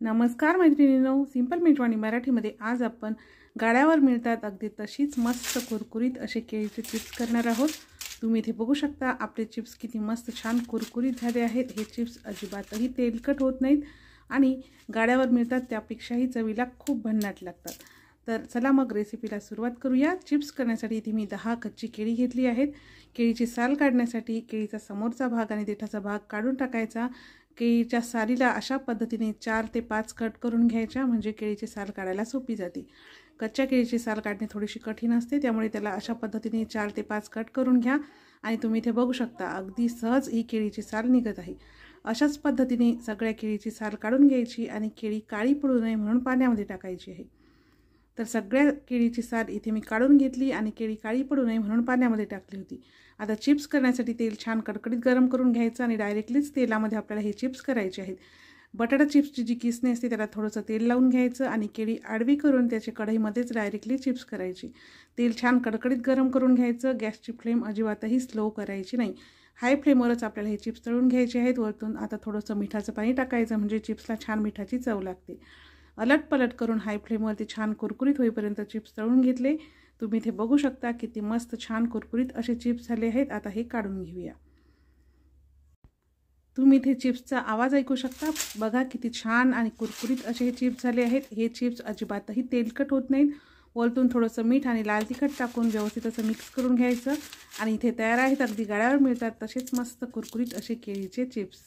नमस्कार मैत्रिणींनो, सिंपल मेजवानी मराठीमध्ये आज आपण गाड्यावर मिळतात अगदी तशीच मस्त कुरकुरीत असे केळीचे चिप्स करणार आहोत। तुम्ही इथे बघू शकता आपले चिप्स किती मस्त छान कुरकुरीत झाले आहेत। हे चिप्स अजिबातही तेलकट होत नाहीत आणि गाड्यावर मिळतात त्यापेक्षाही चवीला खूप भन्नाट लागतात। तर चला मग रेसिपीला सुरुवात करूया। चिप्स करण्यासाठी इथे मी 10 कच्ची केळी घेतली आहेत। केळीची साल काढण्यासाठी केळीचा समोरचा भाग आणि देठाचा भाग काढून टाकायचा। केळीच्या सालीला अशा पद्धतीने 4 ते 5 कट करून घ्यायच्या, म्हणजे केळीची साल काढायला सोपी जाते। कच्च्या केळीची साल काढणे थोडीशी कठीण असते, त्यामुळे त्याला अशा पद्धतीने 4 ते 5 कट करून घ्या। आणि तुम्ही इथे बघू शकता अगदी सहज ही केळीची साल निघत आहे। अशाच पद्धतीने सगळ्या केळीची साल काढून घ्यायची आणि केळी काळी पडू नये म्हणून पाण्यामध्ये टाकायची आहे। तर सगळ्या केळीची साल इथे मी काढून घेतली आणि केळी काळी पडू नये म्हणून पाण्यामध्ये टाकली होती। आता चिप्स करण्यासाठी तेल छान कडकडीत गरम करून घ्यायचं आणि डायरेक्टलीच तेलामध्ये आपल्याला हे चिप्स करायचे आहेत। बटाटा चिप्सची जी किसणी असते त्याला थोडंसं तेल लावून घ्यायचं आणि केळी आडवी करून त्याच्या कढईमध्येच डायरेक्टली चिप्स करायची। तेल छान कडकडीत गरम करून घ्यायचं। गॅसची फ्लेम अजिबातही स्लो करायची नाही, हाय फ्लेमवरच आपल्याला हे चिप्स तळून घ्यायचे आहेत। वरतून आता थोडंसं मिठाचं पाणी टाकायचं, म्हणजे चिप्सला छान मिठाची चव लागते। अलट पलट करून हाय फ्लेमवरती छान कुरकुरीत होईपर्यंत चिप्स तळून घेतले। तुम्ही इथे बघू शकता किती मस्त छान कुरकुरीत असे चिप्स झाले आहेत। आता हे काढून घेऊया। तुम्ही इथे चिप्सचा आवाज ऐकू शकता, बघा किती छान आणि कुरकुरीत असे हे चिप्स झाले आहेत। हे चिप्स अजिबातही तेलकट होत नाहीत। वरतून थोडंसं मीठ आणि लाल तिखट टाकून व्यवस्थित असं मिक्स करून घ्यायचं आणि इथे तयार आहेत। अगदी गाड्यावर मिळतात तसेच मस्त कुरकुरीत असे केळीचे चिप्स।